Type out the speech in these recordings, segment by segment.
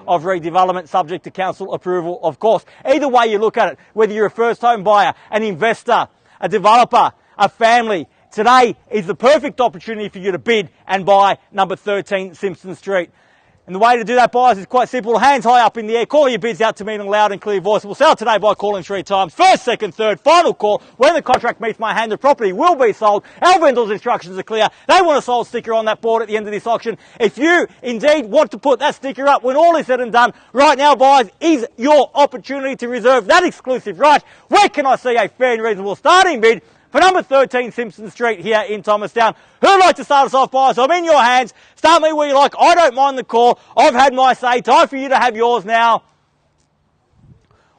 of redevelopment, subject to council approval, of course. Either way you look at it, whether you're a first home buyer, an investor, a developer, a family, today is the perfect opportunity for you to bid and buy number 13 Simpson Street. And the way to do that, buyers, is quite simple. Hands high up in the air. Call your bids out to me in a loud and clear voice. We'll sell today by calling 3 times. First, second, third, final call. When the contract meets my hand, the property will be sold. Our vendors' instructions are clear. They want a sold sticker on that board at the end of this auction. If you indeed want to put that sticker up when all is said and done, right now, buyers, is your opportunity to reserve that exclusive right. Where can I see a fair and reasonable starting bid for number 13 Simpson Street here in Thomastown? Who'd like to start us off, buyers? I'm in your hands. Start me where you like. I don't mind the call. I've had my say. Time for you to have yours now.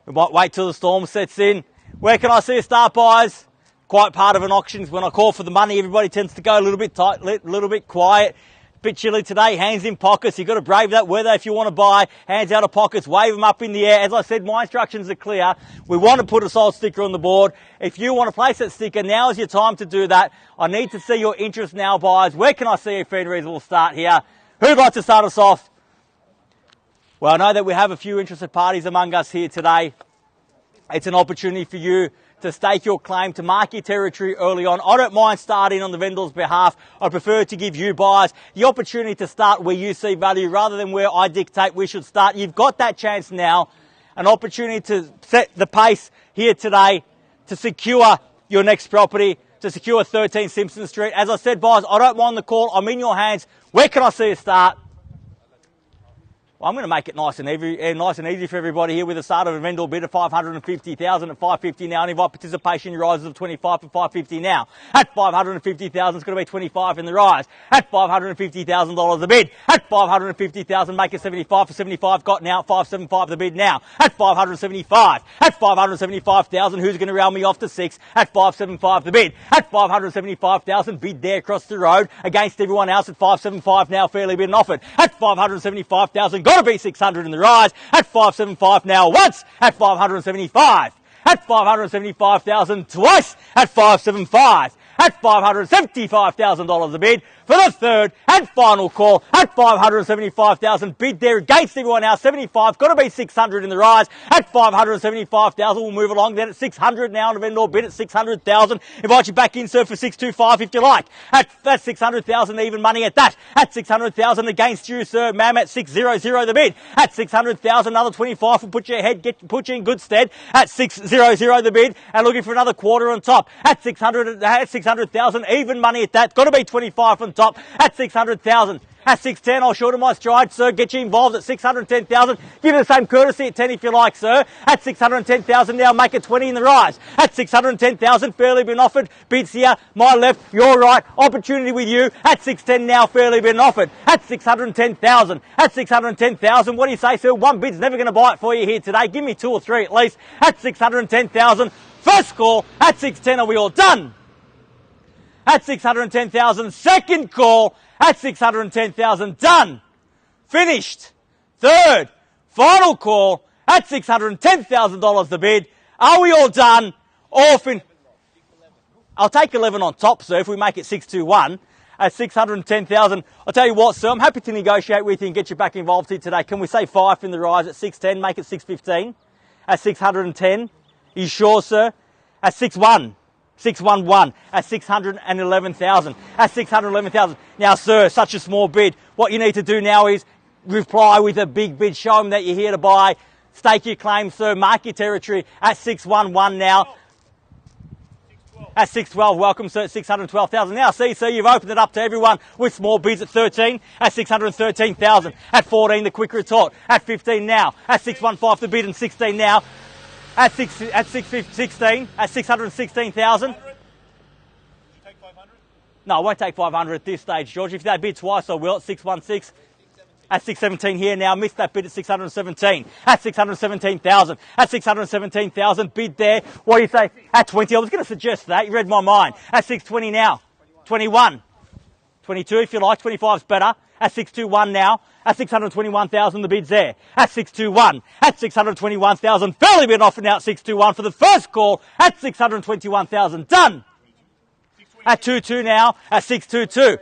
We might wait till the storm sets in. Where can I see a start, buyers? Quite part of an auction. When I call for the money, everybody tends to go a little bit tight, a little bit quiet. Bit chilly today, hands in pockets. You've got to brave that weather if you want to buy. Hands out of pockets, wave them up in the air. As I said, my instructions are clear. We want to put a sold sticker on the board. If you want to place that sticker, now is your time to do that. I need to see your interest now, buyers. Where can I see a fair and reasonable start here? Who'd like to start us off? Well, I know that we have a few interested parties among us here today. It's an opportunity for you to stake your claim, to mark your territory early on. I don't mind starting on the vendor's behalf. I prefer to give you, buyers, the opportunity to start where you see value rather than where I dictate we should start. You've got that chance now, an opportunity to set the pace here today to secure your next property, to secure 13 Simpson Street. As I said, buyers, I don't mind the call. I'm in your hands. Where can I see a start? Well, I'm going to make it nice and easy for everybody here with a start of a vendor bid of 550,000 at 550 now, and invite participation rises of 25 for 550 now. At 550,000, it's going to be 25 in the rise. At $550,000 the bid. At 550,000, make it 75 for 75. Got now 575 the bid now. At 575. At 575,000, who's going to round me off to 6? At 575 the bid. At 575,000, bid there across the road against everyone else at 575 now, fairly bid and offered. At 575,000, got to be 600 in the rise. At 575 now once. At 575. At 575,000 twice. At 575. At $575,000 a bid for the third and final call. At 575,000, bid there against everyone else. 75, got to be 600 in the rise. At 575,000, we'll move along. Then at 600 now, and a vendor bid at 600,000. Invite you back in, sir, for 625 if you like. At that 600,000, even money at that. At 600,000 against you, sir, ma'am, at 600 the bid. At 600,000, another 25 will put you ahead, put you in good stead. At 600 the bid, and looking for another quarter on top. At 600,000, even money at that. Got to be 25 on top. At 600,000. At 610, I'll shorten my stride, sir. Get you involved at 610,000. Give it the same courtesy at 10 if you like, sir. At 610,000 now, make it 20 in the rise. At 610,000, fairly been offered. Bids here, my left, your right. Opportunity with you. At 610 now, fairly been offered. At 610,000. At 610,000, what do you say, sir? One bid's never going to buy it for you here today. Give me 2 or 3 at least. At 610,000. First call. At 610, are we all done? At 610,000, second call. At 610,000, done. Finished. Third, final call. At $610,000 the bid. Are we all done? I'll take 11 on top, sir, if we make it 621. At 610,000. I'll tell you what, sir, I'm happy to negotiate with you and get you back involved here today. Can we say 5 in the rise at 610, make it 615? At 610. Are you sure, sir? At 611 at 611,000. At 611,000. Now, sir, such a small bid. What you need to do now is reply with a big bid. Show them that you're here to buy. Stake your claim, sir. Mark your territory at 611 now. At 612, welcome, sir, at 612,000. Now, see, sir, you've opened it up to everyone with small bids at 13, at 613,000. At 14, the quick retort. At 15 now. At 615, the bid, and 16 now. At 16, at 616,000. No, I won't take 500 at this stage, George. If they bid twice, I will at 616. At 617 here now, missed that bid at 617. At 617,000. At 617,000, bid there. What do you say? At 20, I was going to suggest that. You read my mind. At 620 now. 21. 22 if you like. 25's better. At 621 now. At 621,000, the bid's there. At 621. At 621,000, fairly been offered now at 621 for the first call. At 621,000, done. At 22 now. At 622.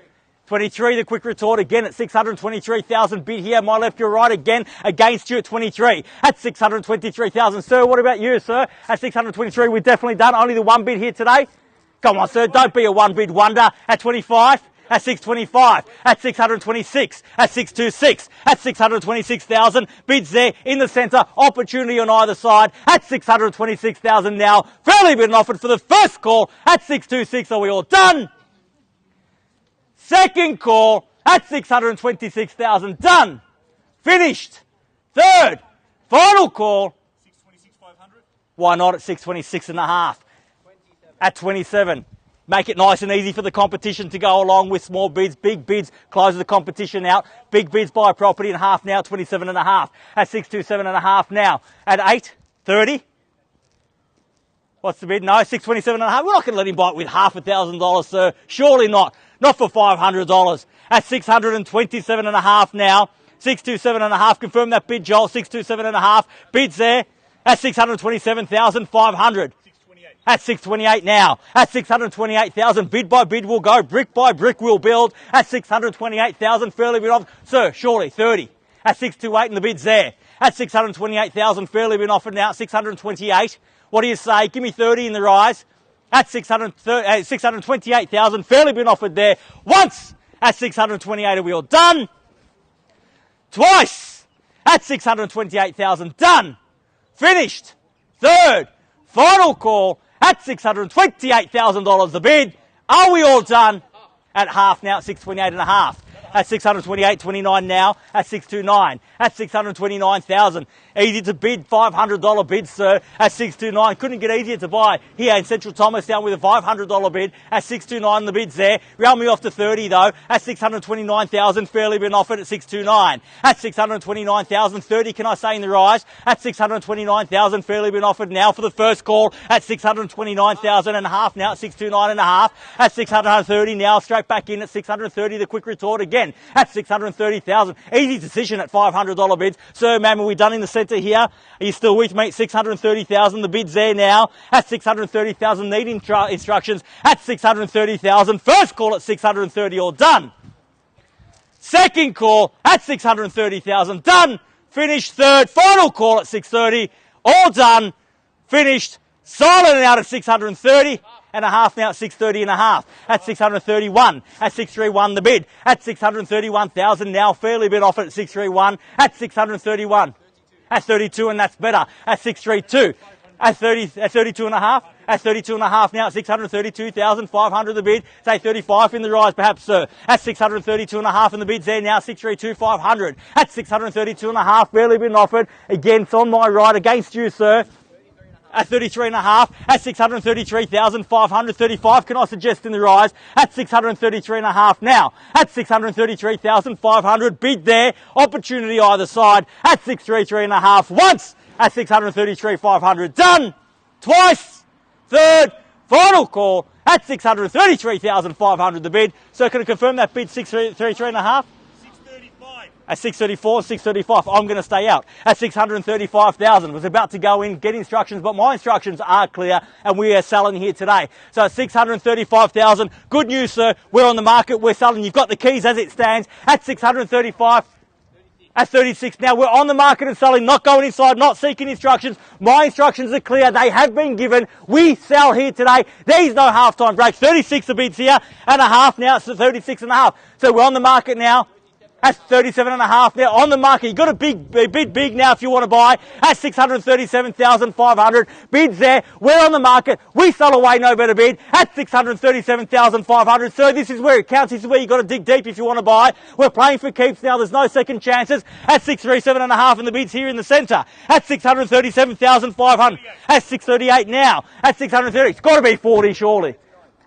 23, the quick retort again at 623,000. Bid here, my left, your right again against you at 23. At 623,000. Sir, what about you, sir? At 623, we've definitely done only the one bid here today. Come on, sir, don't be a one bid wonder. At 25. At 625, at 626, at 626, at 626,000. Bids there in the centre, opportunity on either side at 626,000 now. Fairly been offered for the first call at 626. Are we all done? Second call at 626,000. Done. Finished. Third. Final call. 626,500. Why not at 626 and a half? 27. At 27. Make it nice and easy for the competition to go along with small bids. Big bids close the competition out. Big bids buy property in half now, 27 and a half. At 627 and a half now. At 830. What's the bid? No, 627 and a half. We're not going to let him buy it with $1,000, sir. Surely not. Not for $500. At 627 and a half now. 627 and a half. Confirm that bid, Joel. 627 and a half. Bids there at 627,500. At 628 now. At 628,000. Bid by bid we'll go. Brick by brick we'll build. At 628,000. Fairly bid off. Sir, surely 30. At 628 and the bid's there. At 628,000. Fairly been offered now. 628. What do you say? Give me 30 in the rise. At 628,000. Fairly been offered there. Once. At 628 are we all done? Twice. At 628,000. Done. Finished. Third. Final call. At $628,000 the bid. Are we all done? At half now, at 628 and a half. At 628.29 now. At 629. At 629,000. Easy to bid, $500 bid, sir. At 629. Couldn't get easier to buy here in Central Thomastown with a $500 bid. At 629, the bid's there. Round me off to 30 though. At 629,000. Fairly been offered at 629. At 629,000. 30, can I say in the rise? At 629,000. Fairly been offered now for the first call. At 629,000 and a half now. At 629 and a half. At 630 now. Straight back in at 630. The quick retort again. At 630,000. Easy decision at $500 bids. Sir, ma'am, are we done in the centre here? Are you still with me? 630,000. The bid's there now. At 630,000. Need instructions. At 630,000. First call at 630. All done. Second call at 630,000. Done. Finished. Third. Final call at 630. All done. Finished. Silent and out at 630 and a half now at 630 and a half. At 631. At 631 the bid. At 631,000 now. Fairly bid offered at 631. At 631. At 32 and that's better. At 632. At 32 and a half. At 32 and a half now. At 632,500 the bid. Say 35 in the rise perhaps, sir. At 632 and a half and the bid's there now. 632,500. At 632 and a half. Barely been offered. Again, it's on my right against you, sir. At 33 and a half, at 633,500, 35, can I suggest in the rise? At 633 and a half now, at 633,500, bid there, opportunity either side, at 633 and a half, once, at 633,500, done, twice, third, final call, at 633,500 the bid. So can I confirm that bid 633 and a half? At 634, 635, I'm going to stay out. At 635,000, was about to go in, get instructions, but my instructions are clear and we are selling here today. So at 635,000, good news, sir. We're on the market, we're selling. You've got the keys as it stands. At 635, at 36. Now we're on the market and selling, not going inside, not seeking instructions. My instructions are clear. They have been given. We sell here today. There's no halftime break. 36 the bids here and a half now. It's 36 and a half. So we're on the market now. At 37 and a half now on the market. You've got a bid big now if you want to buy. At 637,500. Bids there. We're on the market. We sell away no better bid. At 637,500. So this is where it counts. This is where you've got to dig deep if you want to buy. We're playing for keeps now. There's no second chances. At 637 and a half and the bids here in the centre. At 637,500. At 638 now. At 630. It's got to be 40 surely.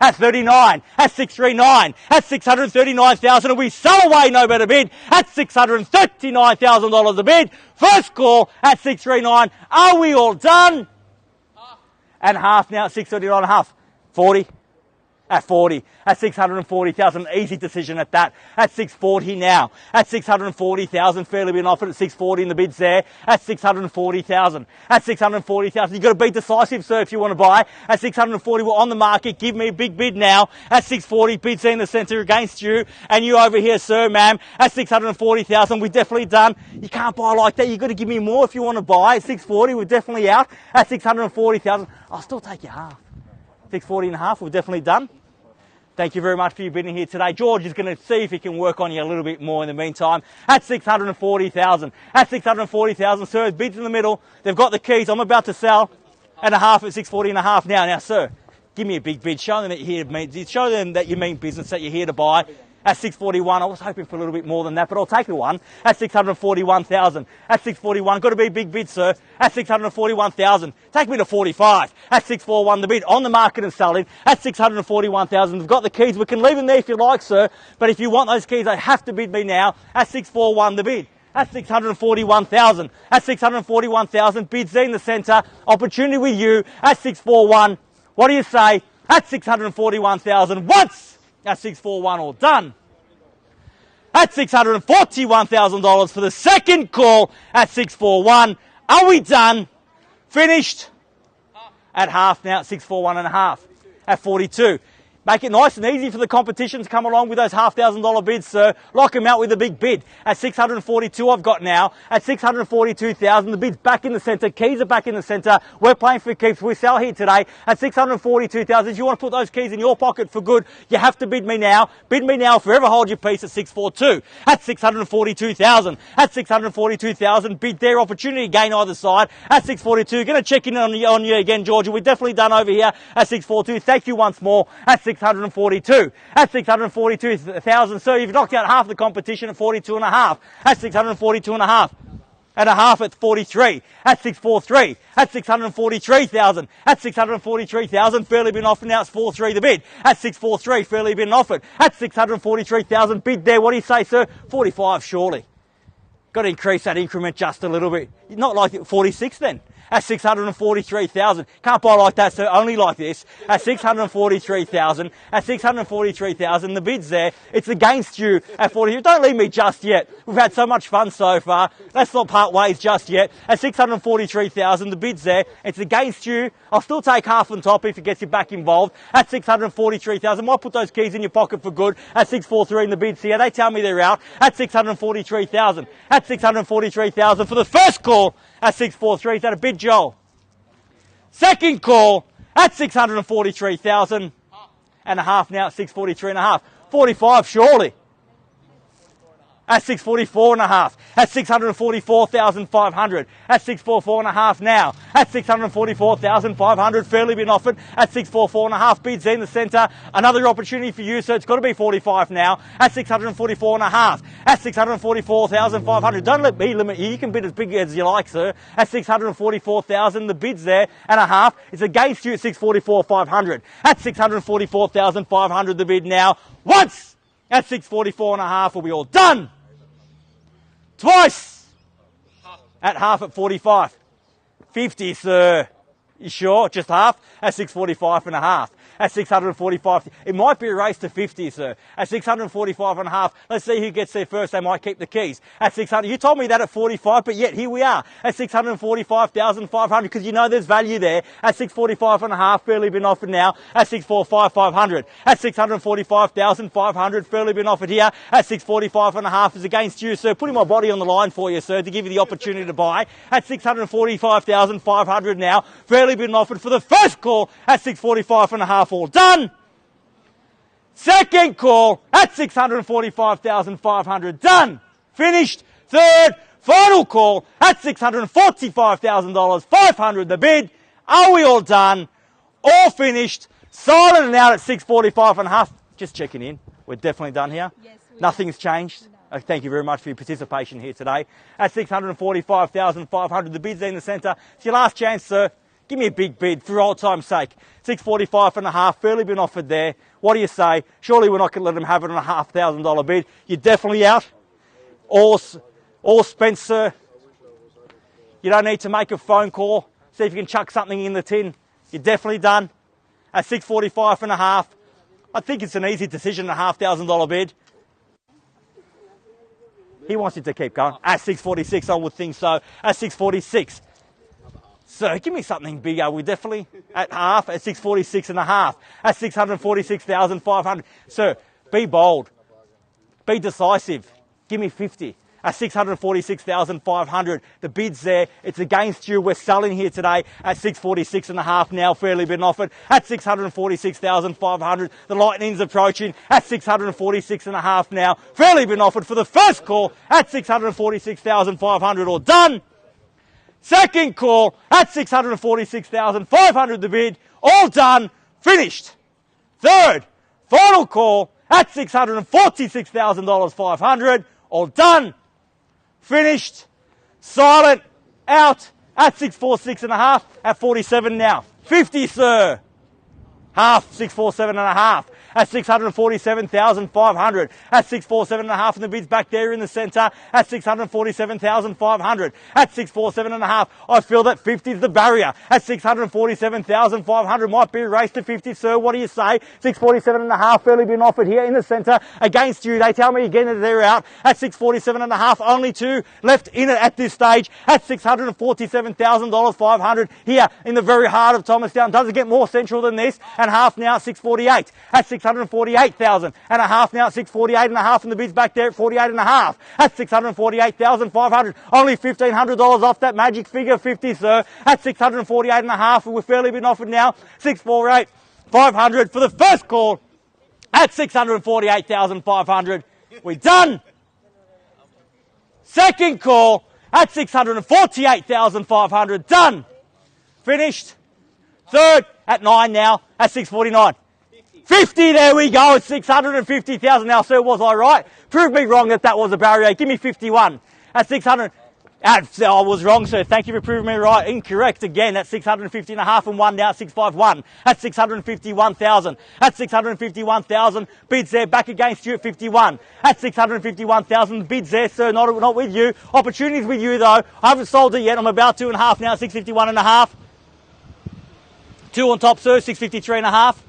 At 39, at 639, at 639,000, and we sell away no better bid at $639,000 a bid. First call at 639. Are we all done? Half. And half now at 639 and a half. 40. At 40, at 640,000, easy decision at that. At 640 now, at 640,000, fairly been offered at 640 in the bids there. At 640,000, at 640,000, you've got to be decisive, sir, if you want to buy. At 640, we're on the market. Give me a big bid now. At 640, bids in the centre against you, and you over here, sir, ma'am. At 640,000, we're definitely done. You can't buy like that. You've got to give me more if you want to buy. At 640, we're definitely out. At 640,000, I'll still take you half. 640 and a half, we're definitely done. Thank you very much for your bidding here today. George is going to see if he can work on you a little bit more in the meantime. At 640,000. At 640,000, sir, bids in the middle. They've got the keys. I'm about to sell and a half at 640 and a half now. Now, sir, give me a big bid. Show them that you're here to mean, show them that you mean business, that you're here to buy. At 641, I was hoping for a little bit more than that, but I'll take the one. At 641,000. At 641, got to be a big bid, sir. At 641,000. Take me to 45. At 641, the bid on the market and selling. At 641,000, we've got the keys. We can leave them there if you like, sir. But if you want those keys, they have to bid me now. At 641, the bid. At 641,000. At 641,000, bids in the centre. Opportunity with you. At 641. What do you say? At 641,000. Once. At 641, all done. At $641,000 for the second call at 641. Are we done? Finished? At half now at 641 and a half. At 42. Make it nice and easy for the competition to come along with those $1,500 bids, sir. Lock them out with a big bid. At 642 I've got now. At 642,000, the bid's back in the centre. Keys are back in the centre. We're playing for keeps. We sell here today. At 642,000, if you want to put those keys in your pocket for good, you have to bid me now. Bid me now, forever hold your peace at 642. At 642,000. At 642,000, bid their opportunity gain either side. At 642, going to check in on you again, Georgia. We're definitely done over here at 642. Thank you once more. At 642. At 642,000, sir, you've knocked out half the competition at 42 and a half. At 642 and a half. And a half at 43. At 643. At 643,000. At 643,000, fairly been offered now. It's 43 the bid. At 643, fairly been offered. At 643,000, bid there. What do you say, sir? 45, surely. Got to increase that increment just a little bit. Not like 46 then. At 643,000. Can't buy like that, so only like this. At 643,000. At 643,000. The bid's there. It's against you at 40. Don't leave me just yet. We've had so much fun so far. Let's not part ways just yet. At 643,000. The bid's there. It's against you. I'll still take half on top if it gets you back involved. At 643,000. Might put those keys in your pocket for good. At 643 in the bids here. They tell me they're out. At 643,000. At 643,000 for the first call. At 643, is that a bid, Joel? Second call at 643,000 and a half now at 643 and a half. 45, surely. At 644 and a half. At 644,500. At 644 and a half now. At 644,500, fairly been offered. At 644 and a half, bids in the centre. Another opportunity for you, so it's got to be 45 now. At 644 and a half. At 644,500. Don't let me limit you. You can bid as big as you like, sir. At 644,000, the bid's there and a half. It's against you at 644,500. At 644,500, the bid now. Once! At 644 and a half, we'll be all done. Twice. At half at 45. 50, sir. You sure? Just half? At 645 and a half. At 645. It might be a race to 50, sir. At 645 and a half. Let's see who gets there first. They might keep the keys. At 600. You told me that at 45, but yet here we are. At 645,500 because you know there's value there. At 645 and a half, fairly been offered now. At 645,500. At 645,500, fairly been offered here. At 645 and a half is against you, sir. Putting my body on the line for you, sir, to give you the opportunity to buy. At 645,500 now, fairly been offered for the first call at 645 and a half. All done. Second call at 645,500. Done. Finished. Third, final call at $645,000. 500 the bid. Are we all done? All finished. Silent and out at 645 and a half. Just checking in. We're definitely done here. Yes, Nothing's changed. Thank you very much for your participation here today. At 645,500, the bid's in the centre. It's your last chance, sir. Give me a big bid for old time's sake. 645 and a half, fairly been offered there. What do you say? Surely we're not going to let them have it on a $1,500 bid. You're definitely out. All spent, sir. You don't need to make a phone call. See if you can chuck something in the tin. You're definitely done. At 645 and a half. I think it's an easy decision, a $5,000 bid. He wants it to keep going. At 646, I would think so. At 646. So give me something bigger. We definitely at half, at 646 and a half, at 646,500. Sir, be bold. Be decisive. Give me 50. At 646,500. The bid's there. It's against you. We're selling here today at 646 and a half now. Fairly been offered at 646,500. The Lightning's approaching at 646 and a half now. Fairly been offered for the first call at 646,500. All done. Second call at 646,500. The bid. All done. Finished. Third. Final call at $646,500. All done. Finished. Silent. Out at 646 and a half. At 47 now. 50, sir. Half. 647 and a half. At 647,500. At 647 and a half, and the bid's back there in the centre at 647,500. At 647 and a half, I feel that 50 is the barrier. At 647,500 might be a race to 50, sir. What do you say? 647 and a half fairly been offered here in the centre against you. They tell me again that they're out at 647 and a half. Only two left in it at this stage at $647,500 here in the very heart of Thomastown. Does it get more central than this? And half now at 648 at 648,000 and a half now at 648 and a half, and the bid's back there at 48 and a half at 648,500. Only $1,500 off that magic figure 50, sir. At 648 and a half, we've fairly been offered now 648,500 for the first call at 648,500. We're done. Second call at 648,500. Done. Finished. Third at 9 now at 649. 50, there we go, at 650,000. Now, sir, was I right? Prove me wrong that was a barrier. Give me 51. At 600. I was wrong, sir. Thank you for proving me right. Incorrect again at 650 and a half and one now at 651. At 651,000. At 651,000. Bids there back against you at 51. At 651,000. Bids there, sir. Not with you. Opportunities with you, though. I haven't sold it yet. I'm about 2 and a half now at 651 and a half. 2 on top, sir. 653 and a half.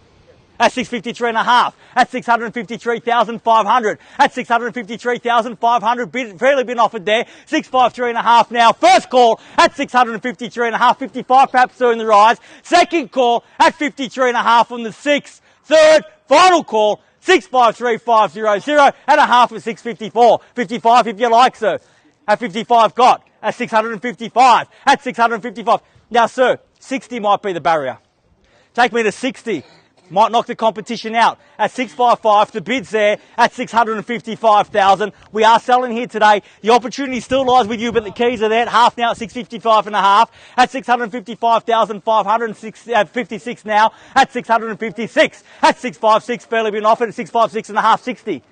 At 653 and a half, at 653,500, at 653,500, fairly been offered there, 653 and a half now, first call at 653 and a half, 55 perhaps sir in the rise, second call at 53 and a half on the 6th, third, final call, 653,500, and a half at 654, 55 if you like sir, at 55 got, at 655, at 655, now sir, 60 might be the barrier, take me to 60. Might knock the competition out at 655. The bid's there at 655,000. We are selling here today. The opportunity still lies with you, but the keys are there at half now at 655 and a half. At 655,500 at 56 now. At 656. At 656, fairly been offered at 656 and a half, 60.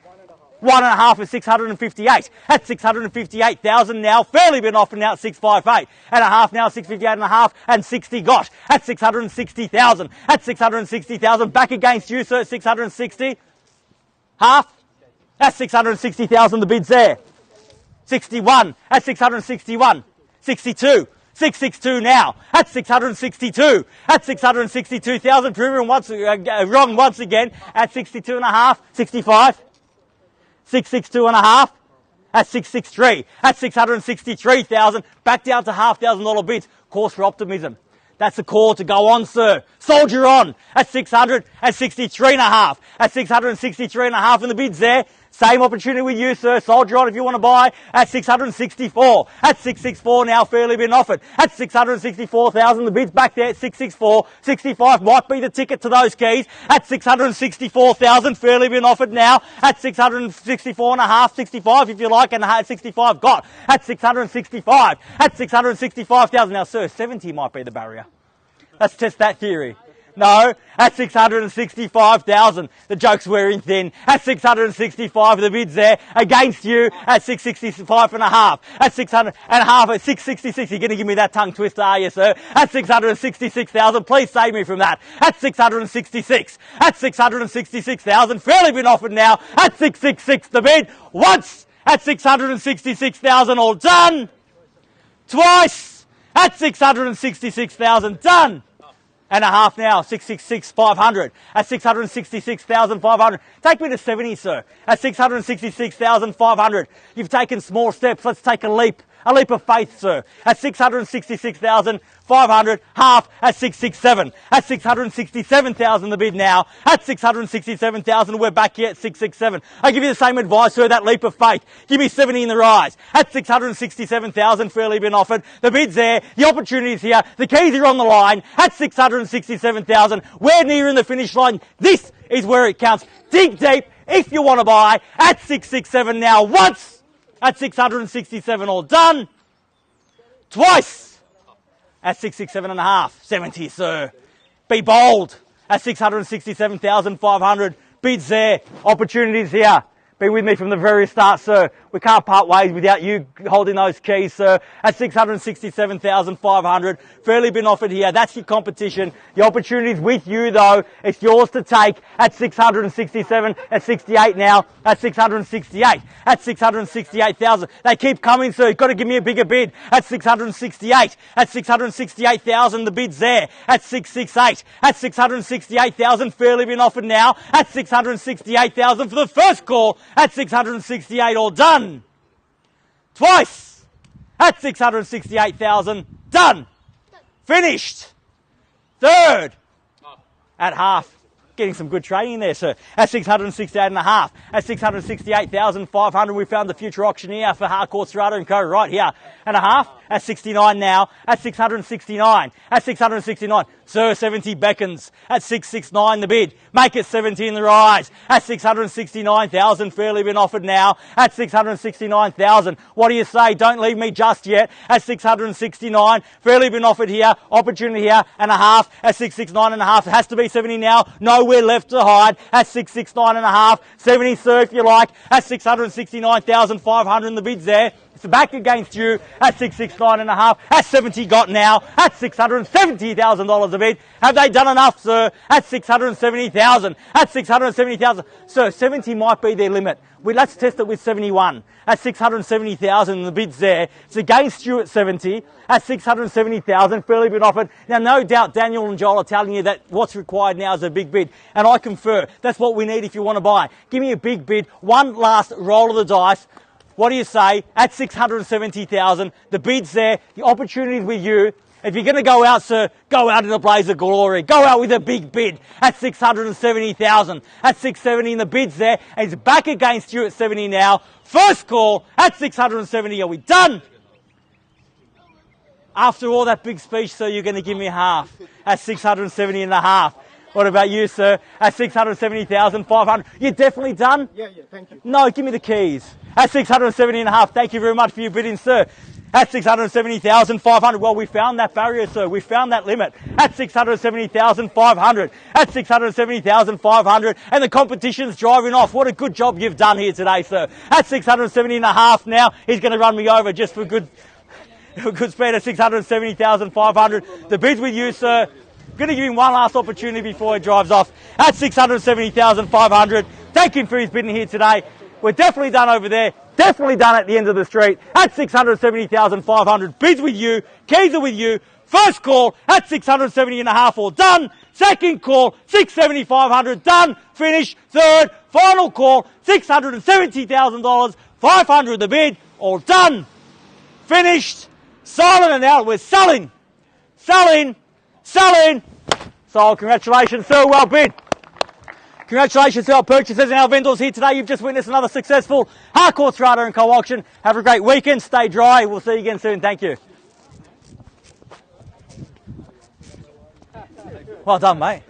1 and a half at 658. At 658,000 now, fairly been offered now at 658. And a half now, 658 and a half, and 60 got. At 660,000. At 660,000, back against you, sir, 660. Half. At 660,000, the bid's there. 61. At 661. 62. 662 now. At 662. At 662,000, proven wrong once again. At 62 and a half. 65. 662 and a half at 663, at 663,000, back down to $5,000 bids. Cause for optimism. That's the call to go on, sir. Soldier on at 600, at 63 and a half, at 663 and a half, and the bid's there. Same opportunity with you, sir. Soldier on if you want to buy at 664. At 664 now, fairly been offered. At 664,000, the bid's back there at 664. 65 might be the ticket to those keys. At 664,000, fairly been offered now. At 664 and a half, 65 if you like, and at 65 got. At 665. At 665,000. Now, sir, 70 might be the barrier. Let's test that theory. No, at 665,000. The joke's wearing thin. At 665, the bid's there against you at 665 and a half. At 600 and a half at 666. You're going to give me that tongue twister, are you, sir? At 666,000. Please save me from that. At 666. At 666,000. Fairly been offered now. At 666, the bid. Once at 666,000. All done. Twice at 666,000. Done. and a half now, 666,500 at 666,500. Take me to 70, sir, at 666,500. You've taken small steps. Let's take a leap of faith, sir, at 666,500, half at 667, at 667,000 the bid now, at 667,000, we're back here at 667. I give you the same advice, sir, that leap of faith. Give me 70 in the rise, at 667,000, fairly been offered. The bid's there, the opportunity's here, the keys are on the line, at 667,000, we're nearing the finish line. This is where it counts. Dig deep if you want to buy, at 667 now, once, at 667 all done, twice, at 667 and a half, 70, sir. Be bold, at 667,500, bids there, opportunities here. Be with me from the very start, sir. We can't part ways without you holding those keys, sir. At 667,500, fairly been offered here. That's your competition. The opportunity's with you, though. It's yours to take. At 667, at 68 now. At 668, at 668,000. They keep coming, sir. You've got to give me a bigger bid. At 668, at 668,000, the bid's there. At 668, at 668,000, fairly been offered now. At 668,000 for the first call. At 668, all done. Twice. At 668,000, done. Finished. Third. At half. Getting some good trading there, sir. At 668 and a half. At 668,500, we found the future auctioneer for Harcourts, Rata and Co. right here. And a half. At 69 now. At 669. At 669. Sir, 70 beckons. At 669 the bid. Make it 70 in the rise. At 669,000, fairly been offered now. At 669,000. What do you say? Don't leave me just yet. At 669, fairly been offered here. Opportunity here and a half. At 669 and a half. It has to be 70 now. Nowhere left to hide. At 669 and a half. 70, sir, if you like. At 669,500, the bid's there. It's back against you at 669 and a half. At 70 got now. At $670,000 a bid. Have they done enough, sir? At 670,000. At 670,000. Sir, 70 might be their limit. Let's test it with 71. At 670,000, the bid's there. It's against you at 70. At 670,000, fairly been offered. Now, no doubt Daniel and Joel are telling you that what's required now is a big bid. And I confer. That's what we need if you want to buy. Give me a big bid. One last roll of the dice. What do you say? At 670,000, the bid's there, the opportunity's with you. If you're going to go out, sir, go out in a blaze of glory. Go out with a big bid at 670,000. At 670, and the bid's there, and it's back against you at 70 now. First call at 670. Are we done? After all that big speech, sir, you're going to give me half at 670 and a half. What about you, sir? At 670,500. You're definitely done? Yeah, thank you. No, give me the keys. At 670 and a half. Thank you very much for your bidding, sir. At 670,500. Well, we found that barrier, sir. We found that limit. At 670,500. At 670,500. And the competition's driving off. What a good job you've done here today, sir. At 670 and a half now. He's going to run me over just for good speed at 670,500. The bid's with you, sir. Going to give him one last opportunity before he drives off. At 670,500. Thank him for his bidding here today. We're definitely done over there. Definitely done at the end of the street. At 670,500. Bids with you. Keys are with you. First call at 670 and a half. All done. Second call 670,500. Done. Finish. Third. Final call $670,000. 500 the bid. All done. Finished. Silent and out. We're selling. Selling. Selling. Sold. Congratulations, sir. Well bid. Congratulations to our purchasers and our vendors here today. You've just witnessed another successful Harcourts, Rata and Co auction. Have a great weekend. Stay dry. We'll see you again soon. Thank you. Well done, mate.